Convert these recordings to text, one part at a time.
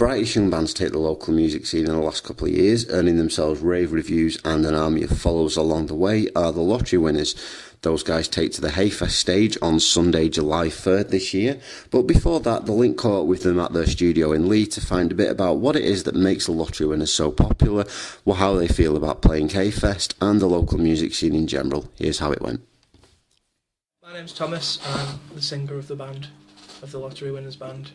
brightest young bands to hit the local music scene in the last couple of years, earning themselves rave reviews and an army of followers along the way, are the lottery winners. Those guys take to the Haigh stage on Sunday, July 3rd this year. But before that, the Link caught up with them at their studio in Leigh to find a bit about what it is that makes the lottery winners so popular, how they feel about playing Haigh, and the local music scene in general. Here's how it went. My name's Thomas, and I'm the singer of the band, of the Lottery Winners band.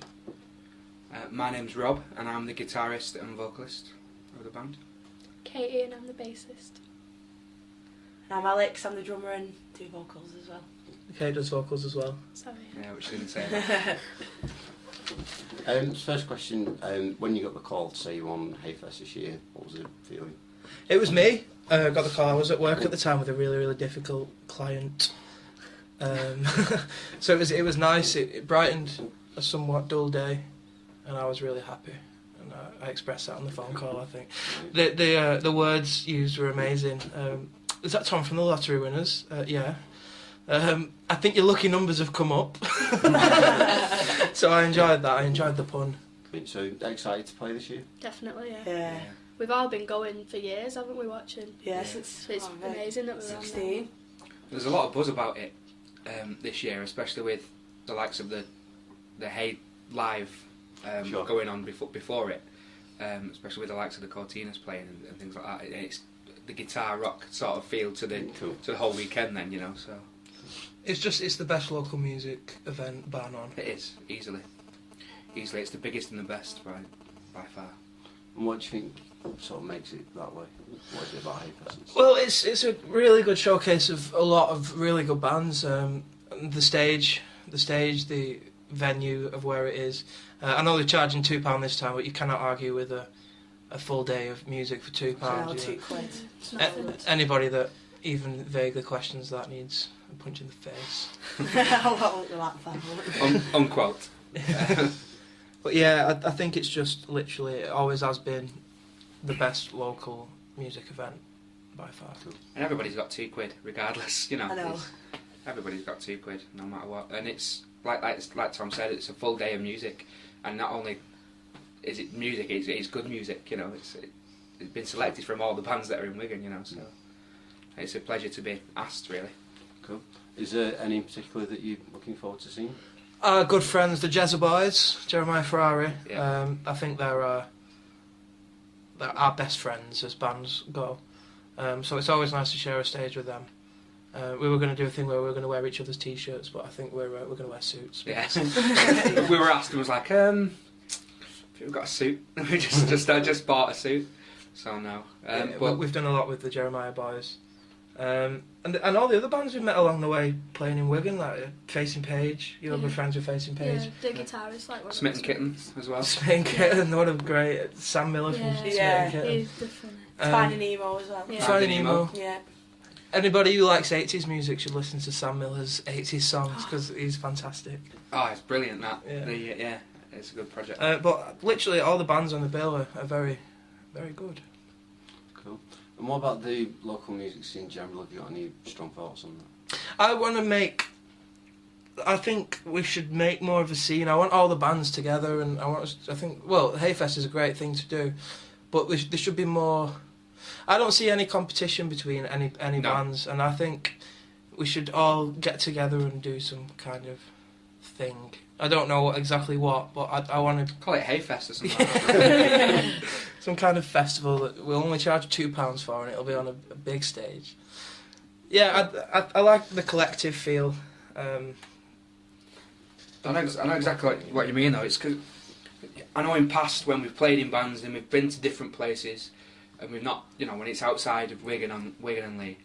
My name's Rob, and I'm the guitarist and vocalist of the band. Katie, and I'm the bassist. And I'm Alex, I'm the drummer and do vocals as well. Kate does vocals as well. Sorry. Yeah, which didn't say that. First question, when you got the call to say you won Haigh this year, what was the feeling? It was me. Got the call. I was at work at the time with a really, really difficult client. So it was nice. It brightened a somewhat dull day, and I was really happy. And I expressed that on the phone call. I think the words used were amazing. Is that Tom from the Lottery Winners? Yeah. I think your lucky numbers have come up. So I enjoyed that. I enjoyed the pun. So excited to play this year? Definitely, yeah. Yeah. We've all been going for years, haven't we, watching? Yeah, since It's amazing that we're 16. There's a lot of buzz about it this year, especially with the likes of the Haigh Live going on before it, especially with the likes of the Cortinas playing and things like that. It's the guitar rock sort of feel to the whole weekend then, you know. So It's the best local music event, bar none. it is easily. It's the biggest and the best by far. And what do you think sort of makes it that way? What is it about Haigh? Well, it's a really good showcase of a lot of really good bands. The stage, the venue of where it is. I know they're charging £2 this time, but you cannot argue with a full day of music for £2. No, £2. Anybody that even vaguely questions that needs a punch in the face. Unquote. But yeah, I think it's just literally, it always has been the best local music event by far. And everybody's got £2 regardless, you know. I know. Everybody's got £2 no matter what, and it's like Tom said, it's a full day of music, and not only is it music, it's good music, you know. It's been selected from all the bands that are in Wigan, you know. So it's a pleasure to be asked, really. Cool. Is there any in particular that you're looking forward to seeing? Our good friends, the Jezza Boys, Jeremiah Ferrari. Yeah. I think they're our best friends as bands go. So it's always nice to share a stage with them. We were going to do a thing where we were going to wear each other's t-shirts, but I think we're going to wear suits. Yeah. We were asked and was like, we've got a suit. We just bought a suit, so no. But we've done a lot with the Jeremiah Boys. And all the other bands we've met along the way playing in Wigan, like Facing Page, you're good friends with Facing Page. Yeah, the guitarist, like one Smitten Kittens as well. Smitten Kitten, what a great Sam Miller from Smitten Kitten. He's the funny. Finding Nemo as well. Yeah. Finding Nemo. Yeah. Anybody who likes 80s music should listen to Sam Miller's 80s songs because he's fantastic. Oh, it's brilliant that. Yeah. It's a good project. But literally all the bands on the bill are very, very good. Cool. And what about the local music scene in general? Have you got any strong thoughts on that? I think we should make more of a scene. I want all the bands together, and Haigh Fest is a great thing to do, but there should be more. I don't see any competition between any bands, and I think we should all get together and do some kind of thing. I don't know exactly what, but I want to Call it Haigh Fest or something. some kind of festival that we'll only charge £2 for, and it'll be on a big stage. Yeah, I like the collective feel. I know exactly what you mean though. It's 'cause I know in past when we've played in bands and we've been to different places, and we've not, you know, when it's outside of Wigan and Leigh,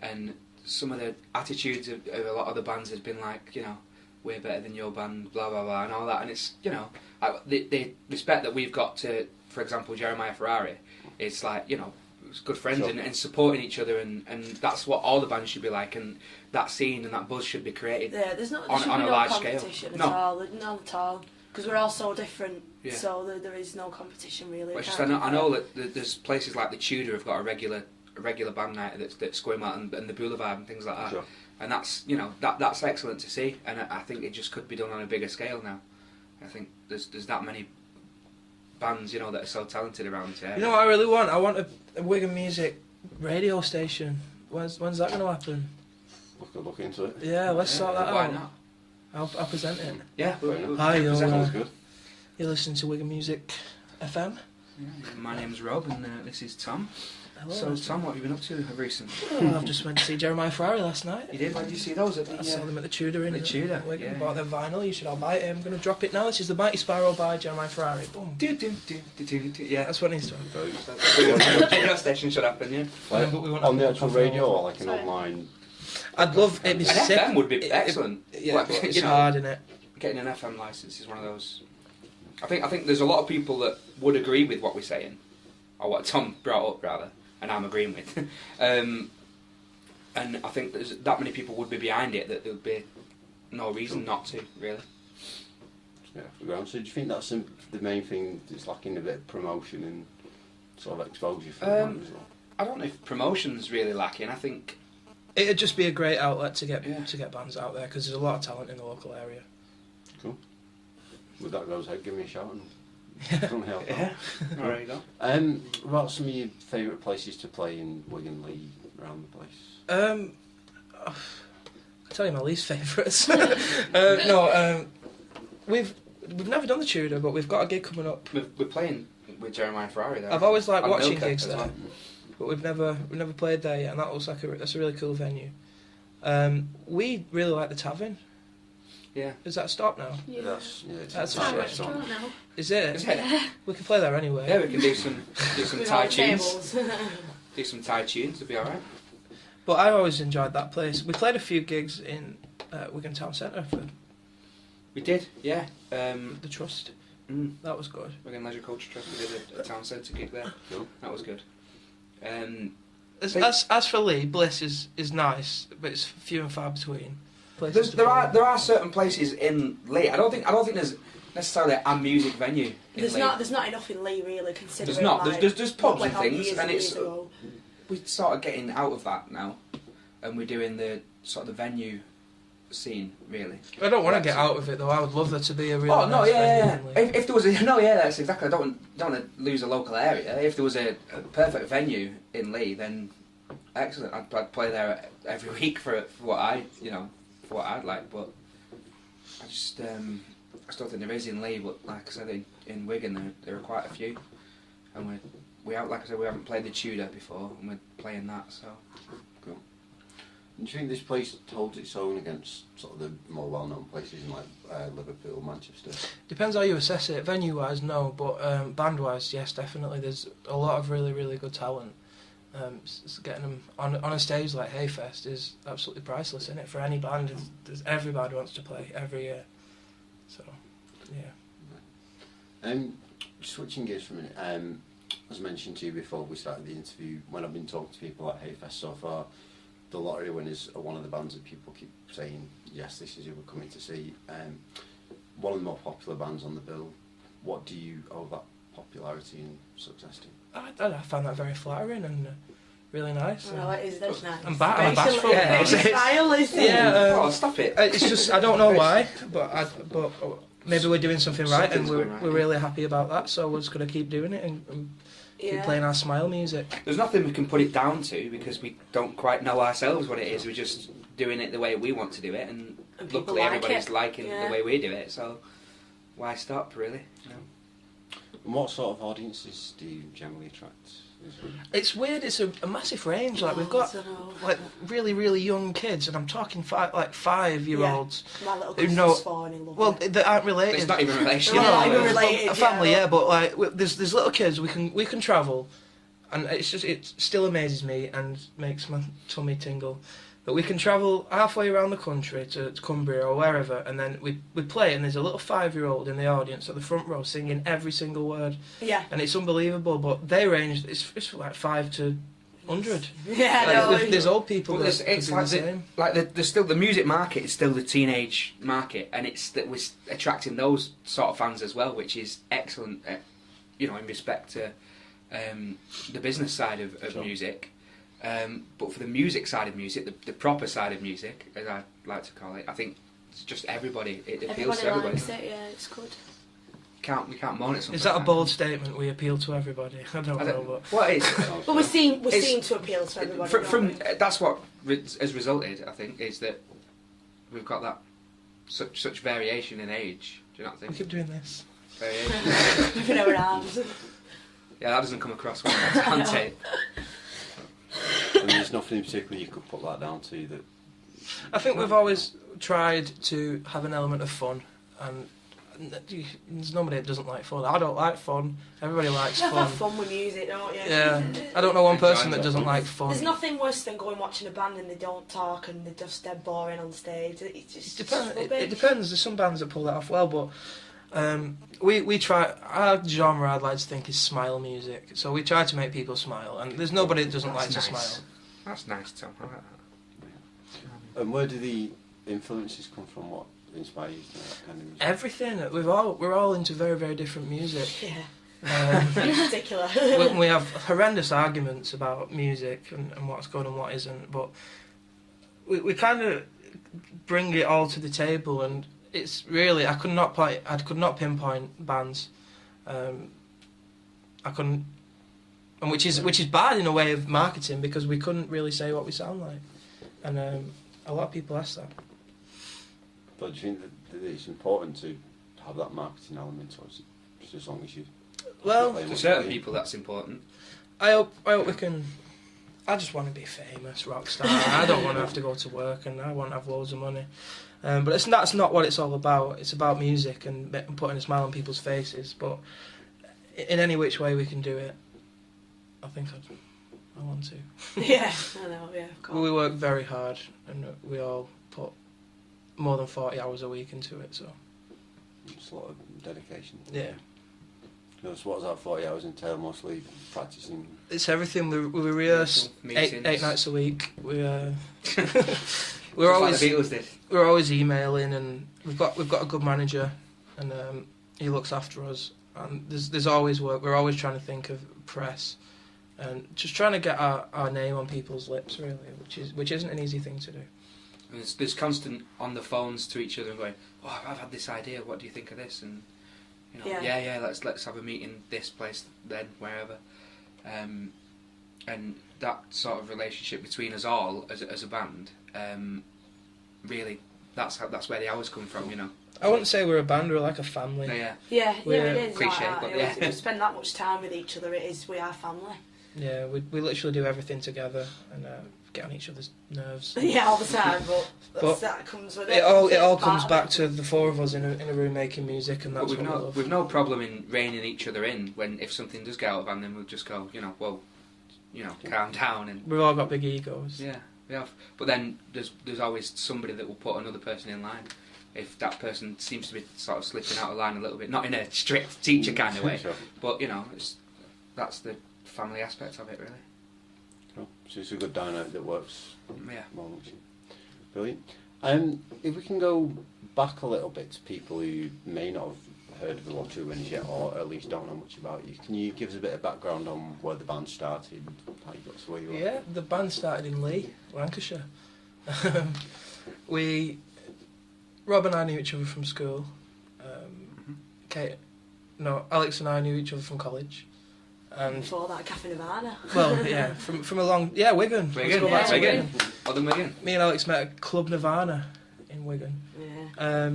and some of the attitudes of a lot of the bands has been like, you know, we're better than your band, blah blah blah, and all that, and it's, you know, like, the respect that we've got to, for example, Jeremiah Ferrari, it's like, you know, it's good friends. Sure. and supporting each other, and that's what all the bands should be like, and that scene and that buzz should be created. Yeah, there should on be a no large competition scale. at all, none at all, because we're all so different. Yeah. So there is no competition really. Well, it's just, I know that there's places like the Tudor have got a regular band night that's going out, and the Boulevard and things like that. Sure. And that's, you know, that's excellent to see, and I think it just could be done on a bigger scale now. I think there's that many bands, you know, that are so talented around here. You know what I really want? I want a Wigan Music radio station. When's that going to happen? Look into it. Yeah, let's sort that why out. not? I'll present it. Yeah, Hi, you're, Sounds good. you're listening to Wigan Music FM. Yeah, my name's Rob, and this is Tom. Hello. So, Tom, what have you been up to recently? Oh, I've just went to see Jeremiah Ferrari last night. You did? Where did you see those? At the, I saw them at the Tudor in the Tudor, Wigan. yeah. Bought their vinyl. You should all buy it. I'm going to drop it now. This is the Mighty Spiral by Jeremiah Ferrari. Boom. Yeah. That's what needs to At your station should happen, yeah. Like, But we won't on have the actual to- radio or like an Sorry. online. I'd love it'd be An sick. FM would be excellent. Yeah, Like, but it's you know, hard, isn't it? getting an FM license is one of those. I think there's a lot of people that would agree with what we're saying, or what Tom brought up rather, and I'm agreeing with. And I think there's that many people would be behind it that there would be no reason not to, really. Yeah, for ground. So do you think that's the main thing that's lacking, a bit of promotion and sort of exposure for the band as well? I don't know if promotion's really lacking. I think It'd just be a great outlet to get Yeah. bands out there because there's a lot of talent in the local area. Cool. With that goes ahead, give me a shout and come help out. yeah. There you go. What about some of your favourite places to play in Wigan, Lee, around the place? I'll tell you my least favourites. We've never done the Tudor, but we've got a gig coming up. We're playing with Jeremiah Ferrari there. I've always liked And watching Milka gigs as there, well. but we've never played there yet, and that looks like that's a really cool venue. We really like the Tavern. Yeah. Is that stopped now? Yeah. It's That's a a It's a restaurant. restaurant now. Is it? Is it? We can play there anyway. Yeah, we can do some With Thai all the tunes. tables. Do some Thai tunes, it'll be alright. But I always enjoyed that place. We played a few gigs in Wigan Town Centre for We did, yeah. the Trust. That was good. Wigan Leisure Culture Trust, we did a town centre gig there. Cool. That was good. As for Lee, Bliss is nice, but it's few and far between. Places to There play. are certain places in Lee. I don't think there's necessarily a music venue in There's Lee. not enough in Lee really considering. There's not. Like, There's pubs what and went on things, years and years it's ago. we're sort of getting out of that now, and we're doing the sort of the venue scene really. I don't want to get out of it though. I would love there to be a real. Oh no, nice yeah. venue in Lee. If there was a that's exactly. I don't want to lose a local area. If there was a perfect venue in Lee, then excellent. I'd play there every week for what I'd like. But I just I still think there is in Lee. But like I said, in Wigan there are quite a few, and we like I said, we haven't played the Tudor before, and we're playing that. So Cool. And do you think this place holds its own against sort of the more well-known places in like Liverpool, Manchester? Depends how you assess it. Venue-wise, no, but band-wise, yes, definitely. There's a lot of really, really good talent. Getting them on a stage like Hayfest is absolutely priceless, isn't it? For any band, every band wants to play every year. So, yeah. Switching gears for a minute. As mentioned to you before we started the interview, when I've been talking to people at Hayfest so far, the lottery winners are one of the bands that people keep saying, yes, this is who we're coming to see. One of the more popular bands on the bill. What do you owe that popularity and success to? I found that very flattering and really nice. Well, it is. That's nice. I'm bashful. Yeah. Style, isn't it? Yeah, oh, stop it. it's just I don't know why, but maybe we're doing something right, and Something's we're going right, we're yeah. really happy about that. So we're just gonna keep doing it and keep playing our smile music. There's nothing we can put it down to because we don't quite know ourselves what it is. We're just doing it the way we want to do it, and people luckily like everybody's it. liking Yeah. the way we do it. So why stop, really? You know? And what sort of audiences do you generally attract? It's weird. It's a massive range. Like we've got I don't know. like really really young kids, and I'm talking 5-year-olds My little who cousin's know. 4 and he loves Well, it. they aren't related. It's not even a relation. You know, not even like, related, a family, yeah. yeah, but like there's little kids. We can travel, and it still amazes me and makes my tummy tingle that we can travel halfway around the country to Cumbria or wherever, and then we play, and there's a little 5-year-old in the audience at the front row singing every single word, Yeah. and it's unbelievable. But they range it's like 5 to 100. Yeah, Like, no. there's old people Well, that it's could do like the same. there's still the music market is still the teenage market, and it's that we're attracting those sort of fans as well, which is excellent. In respect to the business side of Sure. music. But for the music side of music, the proper side of music, as I like to call it, I think it's just everybody. It appeals to everybody. likes it, yeah, it's good. we can't moan at something. Is that a like bold statement? We appeal to everybody. I don't know, but Well, it is. But we're seen to appeal to everybody. From that's what has resulted, I think, is that we've got that such variation in age. Do you not we think? keep doing this. Variation. moving our arms. Yeah, that doesn't come across well on tape. And there's nothing in particular you could put that down to that. I think we've always tried to have an element of fun, and there's nobody that doesn't like fun. I don't like fun. Everybody likes You have fun. have fun with music, don't you? Yeah, I don't know one person Enjoy that doesn't like fun. There's nothing worse than going watching a band and they don't talk and they're just dead boring on stage. It's just It depends. There's some bands that pull that off well, but we try. Our genre, I'd like to think, is smile music. So we try to make people smile, and there's nobody that doesn't like That's to nice. smile. That's nice, Tom. I like that. And where do the influences come from? What inspires you to make that kind of music? Everything. We're all into very, very different music. Yeah, in particular. We have horrendous arguments about music and what's good and what isn't, but we kind of bring it all to the table, and it's really I could not pinpoint bands. I couldn't, and which is bad in a way of marketing, because we couldn't really say what we sound like, and a lot of people ask that. But do you think that it's important to have that marketing element, or is it just as long as you? Well, To certain people, that's important. I hope we can. I just want to be famous rock star. I don't want to have to go to work, and I want to have loads of money. But that's not what it's all about. It's about music and putting a smile on people's faces. But in any which way we can do it, I think I want to. Yeah, I know, yeah, of course. We work very hard, and we all put more than 40 hours a week into it. So It's a lot of dedication. yeah, So what does that 40 hours entail? Mostly practicing. it's everything. We rehearse Meetings. eight nights a week. We're Just always like the Beatles did. we're always emailing, and we've got a good manager, and he looks after us. And there's always work. We're always trying to think of press, and just trying to get our name on people's lips, really, which isn't an easy thing to do. And there's constant on the phones to each other going, "Oh, I've had this idea. What do you think of this?" And you know, Yeah. let's have a meeting this place, then wherever. And that sort of relationship between us all as a band, really, that's where the hours come from, you know. I wouldn't say we're a band. We're like a family. Yeah. Yeah, We're it is. cliche, like that. but You know, yeah. we spend that much time with each other. We are family. Yeah, we literally do everything together, and get on each other's nerves. Yeah, all the time, But that comes with it. It all It's comes part back of to the four of us in a room making music, and But that's we've what we love. no problem in reining each other in when if something does get out of hand, then we'll just go, you know, well, you know, calm down and We've all got big egos. yeah, we have. But then there's always somebody that will put another person in line. If that person seems to be sort of slipping out of line a little bit, not in a strict teacher kind of way, Sure. but you know, that's the family aspect of it, really. Cool. So it's a good dynamic that works. Yeah. Well, brilliant. If we can go back a little bit to people who may not have heard of the Lottery Winners yet, or at least don't know much about you, can you give us a bit of background on where the band started, how you got to where you are? Yeah, the band started in Leigh, Lancashire. Rob and I knew each other from school. Alex and I knew each other from college. And Before that, Cafe Nirvana. well, yeah, from a long Wigan. Let's go back to Wigan. Other Wigan. Me and Alex met at Club Nirvana in Wigan. Yeah.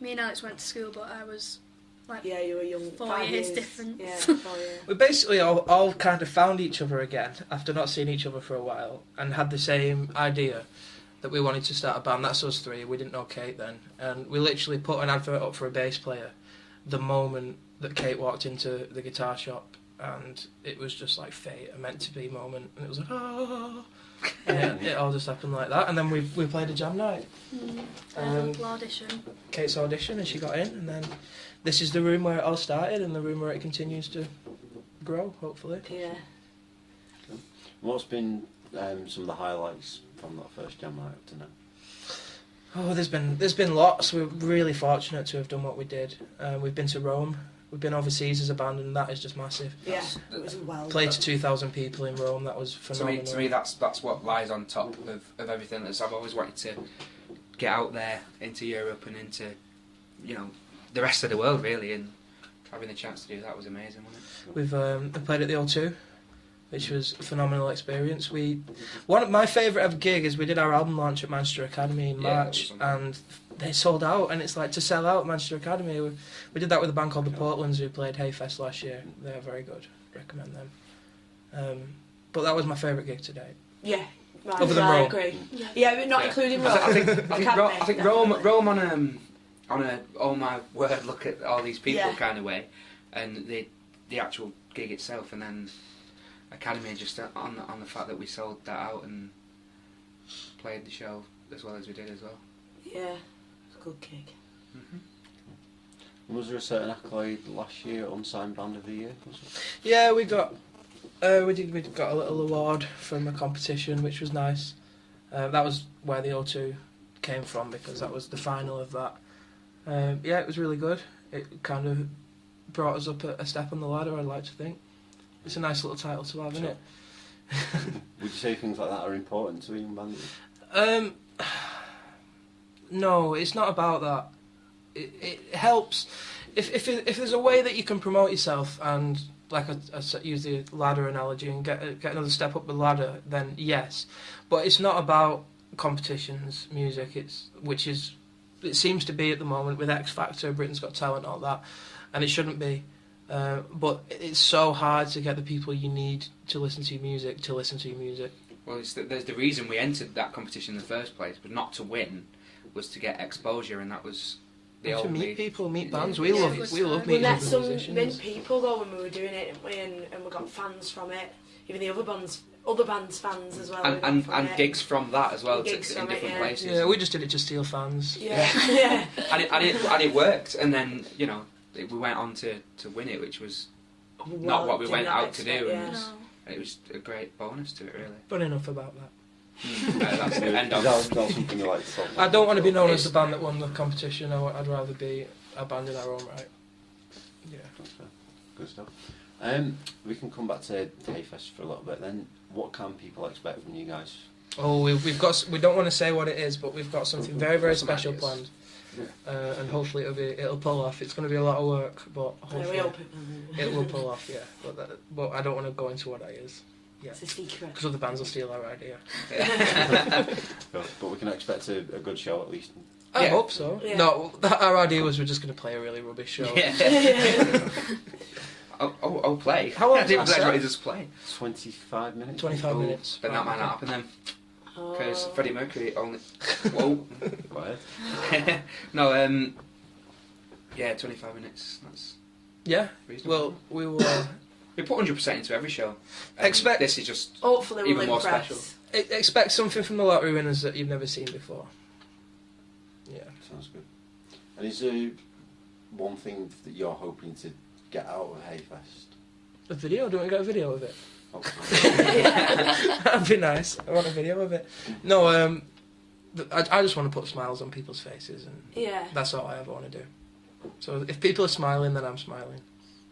Me and Alex went to school, but I was like Yeah, you were young. 4 5 years difference. Yeah, 4 years. We basically all kind of found each other again after not seeing each other for a while, and had the same idea that we wanted to start a band. That's us three. We didn't know Kate then, and we literally put an advert up for a bass player the moment that Kate walked into the guitar shop, and it was just like fate, a meant to be moment, and it was like and it all just happened like that. And then we played a jam night, Audition. Kate's audition, and she got in, and then this is the room where it all started, and the room where it continues to grow, hopefully. Yeah. What's been some of the highlights from that first jam night up to now? Oh, there's been lots. We're really fortunate to have done what we did. We've been to Rome. We've been overseas as a band, and that is just massive. Yeah, it was well. Played to 2,000 people in Rome. That was phenomenal. To me, that's what lies on top of everything. I've always wanted to get out there into Europe and into, you know, the rest of the world really, and having the chance to do that was amazing, wasn't it? We've played at the O2, which was a phenomenal experience. One of my favourite ever gig is we did our album launch at Manchester Academy in March, and they sold out. And it's like, to sell out Manchester Academy. We did that with a band called the Portlands who played Haigh Fest last year. They're very good. Recommend them. But that was my favourite gig to date. Yeah. Right, Other than I Rome. agree. Yeah, but not including Rome. I think Rome on a oh my word, look at all these people kind of way, and the actual gig itself, and then Academy just on the fact that we sold that out and played the show as well as we did as well. Yeah, it's a good gig. Was there a certain accolade last year, Unsigned Band of the Year? Yeah, we got a little award from a competition, which was nice. That was where the O2 came from, because that was the final of that. Yeah, it was really good. It kind of brought us up a step on the ladder, I'd like to think. It's a nice little title to have, isn't it? Would you say things like that are important to young bands? No, it's not about that. It helps if there's a way that you can promote yourself, and like I use the ladder analogy, and get another step up the ladder, then yes. But it's not about competitions, music. It seems to be at the moment with X Factor, Britain's Got Talent, all that, and it shouldn't be. But it's so hard to get the people you need to listen to your music. Well, there's the reason we entered that competition in the first place, but not to win, was to get exposure, and that was the To only... meet people, meet bands. We Yeah, love it was meeting fun. We met other some musicians. people though when we were doing it, didn't we? And we got fans from it. Even the other bands fans as well. we got and from it. gigs from that as well, Gigs in from it, different yeah. places. Yeah, we just did it to steal fans. Yeah, yeah. and it worked, and then we went on to win it, which was not what we did went not out to expect, do, yeah. and No. it was a great bonus to it, really. But enough about that. That's the end Is of that something you like to talk about? I don't want to be known as the band that won the competition. I'd rather be a band in our own right. Yeah. That's fair. Good stuff. We can come back to Haigh Fest for a little bit then. What can people expect from you guys? Oh, we don't want to say what it is, but we've got something very, very special planned, and hopefully it'll pull off. It's going to be a lot of work, but Yeah, we hopefully hope it will pull off. Yeah, but I don't want to go into what that is. Yeah, it's a secret. because other bands will steal our idea. But we can expect a good show at least. I Yeah. hope so. Yeah. No, our idea was we're just going to play a really rubbish show. Yeah. Oh, play. How long I is didn't that realise set? what it is play. 25 minutes? 25 Oh, minutes. But that might not happen then, because Oh. Freddie Mercury only... Whoa. Quiet. No, yeah, 25 minutes, that's Yeah. reasonable. Well, we will We put 100% into every show. And Expect- This is just... Hopefully we'll Even more impress. special. expect something from the lottery winners that you've never seen before. Yeah. Sounds good. And is there one thing that you're hoping to get out of Haigh Fest? A video? Don't we get a video of it? Oh, That'd be nice. I want a video of it. No, I just want to put smiles on people's faces, and Yeah. that's all I ever want to do. So if people are smiling, then I'm smiling.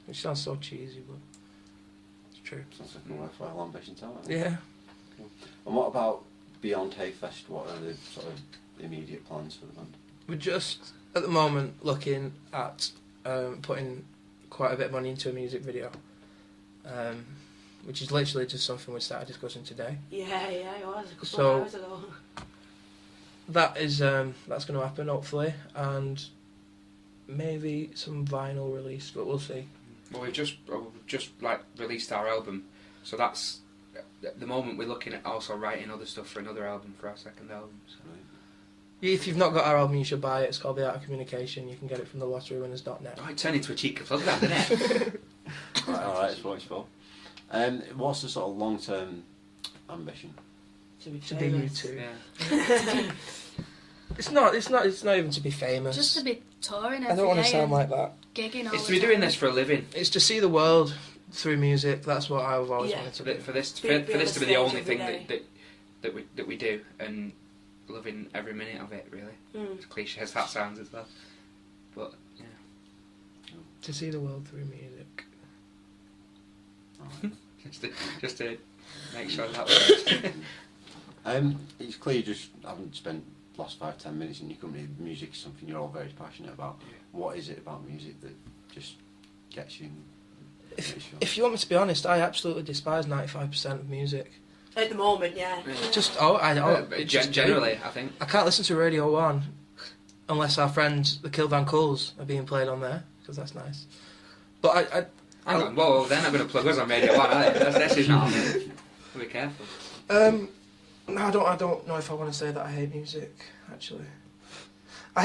Which sounds so cheesy, but it's true. sounds like a worthwhile ambition to have. Yeah. And what about beyond Haigh Fest? What are the sort of immediate plans for the band? We're just, at the moment, looking at putting quite a bit of money into a music video, which is literally just something we started discussing today. Yeah, it was a couple So- of hours ago. That is, that's going to happen, hopefully, and maybe some vinyl release, but we'll see. Well, we've just like released our album, so that's... At the moment we're looking at also writing other stuff for another album, for our second album. So. If you've not got our album, you should buy it. It's called The Art of Communication. You can get it from thelotterywinners.net. Oh, it turned into a cheeky plug, that, didn't it? Right, alright, it's what it's for. What's the sort of long-term ambition? To be To be you famous. two. Yeah. It's not even to be famous. Just to be touring every I don't want to day sound and like that. gigging all It's the to be doing time. this for a living. It's to see the world through music. That's what I've always Yeah. wanted to do. For this Be on to be the the stage only every thing day. that we do, and loving every minute of it, really. Mm. As cliche as that sounds as well. But yeah. To see the world through music. Just to make sure that works. It's clear you just haven't spent the last 5-10 minutes in your company. Music is something you're all very passionate about. Yeah. What is it about music that just gets you. If you want me to be honest, I absolutely despise 95% of music. At the moment, yeah. Just Generally, I think. I can't listen to Radio 1 unless our friends, the Kill Van Cools, are being played on there, because that's nice. But Hang on, whoa, they're not going to plug us on Radio 1, are they? This is not on there. Be careful. No, I don't know if I want to say that I hate music, actually. I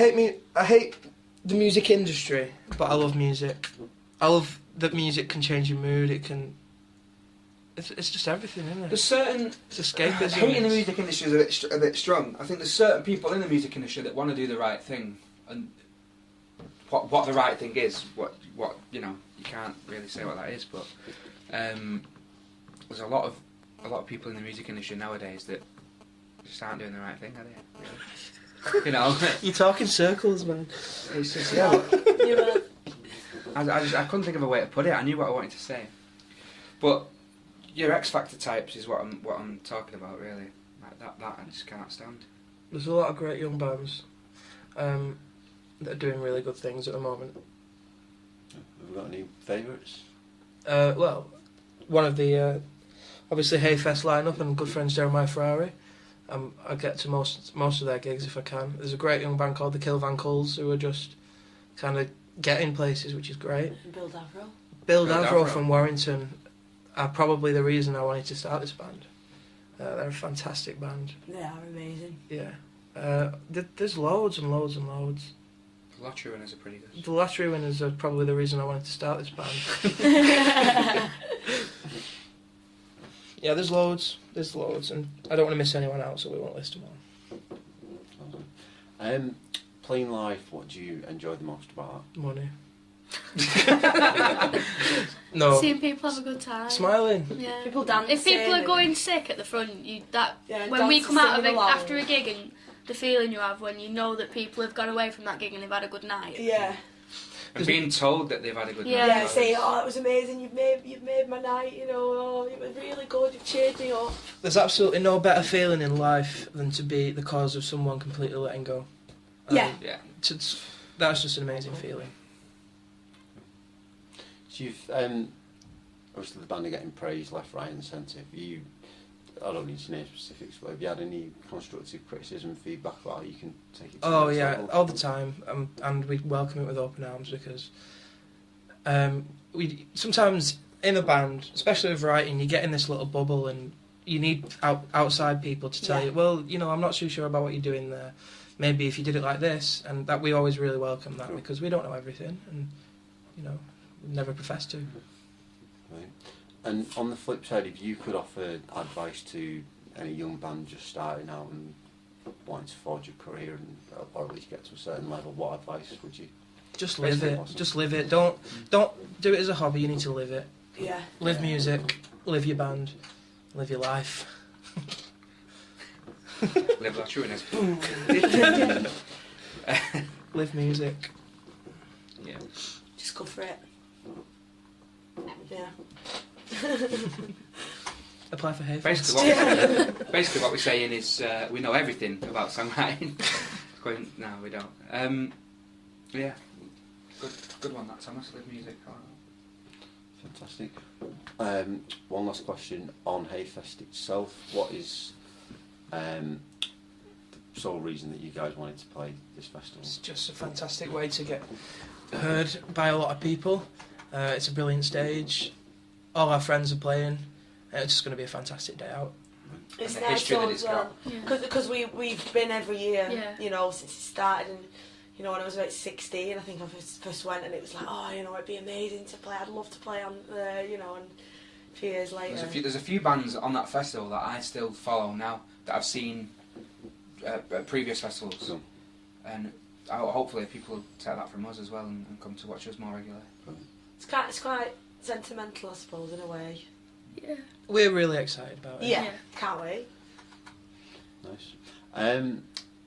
hate the music industry, but I love music. I love that music can change your mood, it's just everything, isn't it? There's certain... It's escapism. Hating the music industry is a bit strong. I think there's certain people in the music industry that want to do the right thing, and what the right thing is, what you know, you can't really say what that is, but there's a lot of people in the music industry nowadays that just aren't doing the right thing, are they? Really? You know, You're talking circles, man. it's just yeah. You were. I couldn't think of a way to put it. I knew what I wanted to say, but your X Factor types is what I'm talking about, really. Like that I just can't stand. There's a lot of great young bands that are doing really good things at the moment. Have we got any favourites? Well, one of the obviously Hayfest lineup and good friends Jeremiah Ferrari. I get to most of their gigs if I can. There's a great young band called the Kill Van Cools who are just kind of getting places, which is great. Bill Davro. Bill Davro from Warrington are probably the reason I wanted to start this band. They're a fantastic band. They are amazing. Yeah. There's loads and loads and loads. The lottery winners are pretty good. The lottery winners are probably the reason I wanted to start this band. Yeah, there's loads, and I don't want to miss anyone out, so we won't list them all. Playing live, what do you enjoy the most about Money. No. Seeing people have a good time. Smiling. Yeah. People dancing. If people are going sick at the front, when we come out of it after a gig, and the feeling you have when you know that people have gone away from that gig and they've had a good night. Yeah. And being told that they've had a good night. Yeah, say, oh, it was amazing, you've made my night, you know, oh, it was really good, you've cheered me up. There's absolutely no better feeling in life than to be the cause of someone completely letting go. Yeah. That's just an amazing feeling. So you've obviously the band are getting praise left, right, and centre. I don't need to name specifics, but have you had any constructive criticism, feedback about how you can take it to the next level? All the time, and we welcome it with open arms because we sometimes in a band, especially with writing, you get in this little bubble and you need outside people to tell you, well, you know, I'm not too sure about what you're doing there. Maybe if you did it like this, and that we always really welcome that because we don't know everything, and you know, we never profess to. Right. And on the flip side, if you could offer advice to any young band just starting out and wanting to forge a career and or at least get to a certain level, what advice would you? Just live it. Just live it. Don't do it as a hobby. You need to live it. Yeah. Live music. Live your band. Live your life. Live lottery winners. Live music. Yeah. Just go for it. Yeah. Apply for Haigh. Basically, what we're saying is we know everything about songwriting. No, we don't. Yeah, good one. That Thomas. Live music. Fantastic. One last question on Hayfest itself. What is the sole reason that you guys wanted to play this festival? It's just a fantastic way to get heard by a lot of people. It's a brilliant stage. All our friends are playing. It's just going to be a fantastic day out. It's the nice history that though it's as well, because we've been every year, you know, since it started, and you know, when I was about 16, I think I first went, and it was like, oh, you know, it'd be amazing to play. I'd love to play on there, you know, and a few years later. There's a few bands on that festival that I still follow now that I've seen at previous festivals, and hopefully people will take that from us as well and come to watch us more regularly. It's quite sentimental, I suppose, in a way. Yeah. We're really excited about it. Yeah. Can't wait. Nice.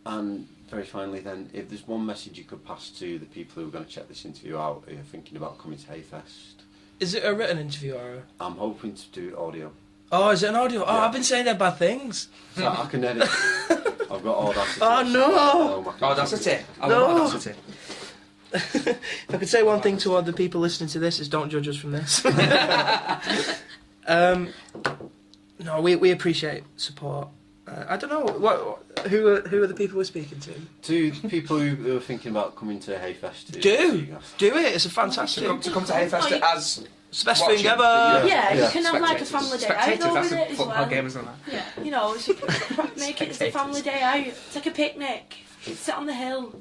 And very finally then, if there's one message you could pass to the people who are going to check this interview out, who are thinking about coming to Hayfest. Is it a written interview or I'm hoping to do audio. Oh, is it an audio? Oh, I've been saying they're bad things. So I can edit. I've got Audacity. Oh, no! Audacity. No. Audacity. if I could say one thing to all the people listening to this is don't judge us from this. No, we appreciate support. I don't know who are the people we're speaking to. To people who are thinking about coming to Hayfest. Do it. It's a fantastic. To come to Hayfest as. It's the best watching, thing ever. Yeah, you can have like a family day out Spectators, with that's it a as football well. game, isn't it? Yeah, you know, make it as a family day out. Take a picnic, sit on the hill.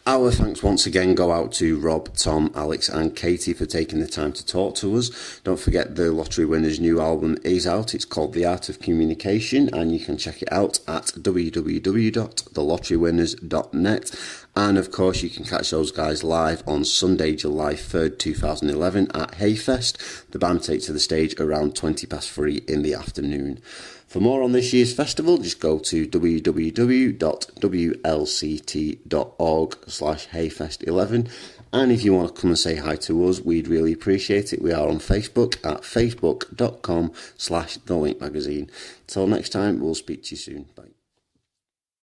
Our thanks once again go out to Rob, Tom, Alex and Katie for taking the time to talk to us. Don't forget the Lottery Winners' new album is out. It's called The Art of Communication and you can check it out at www.thelotterywinners.net. And of course you can catch those guys live on Sunday, July 3rd, 2011 at Hayfest. The band take to the stage around 3:20 in the afternoon. For more on this year's festival, just go to www.wlct.org/Hayfest11. And if you want to come and say hi to us, we'd really appreciate it. We are on Facebook at facebook.com/The Link Magazine. Till next time, we'll speak to you soon. Bye.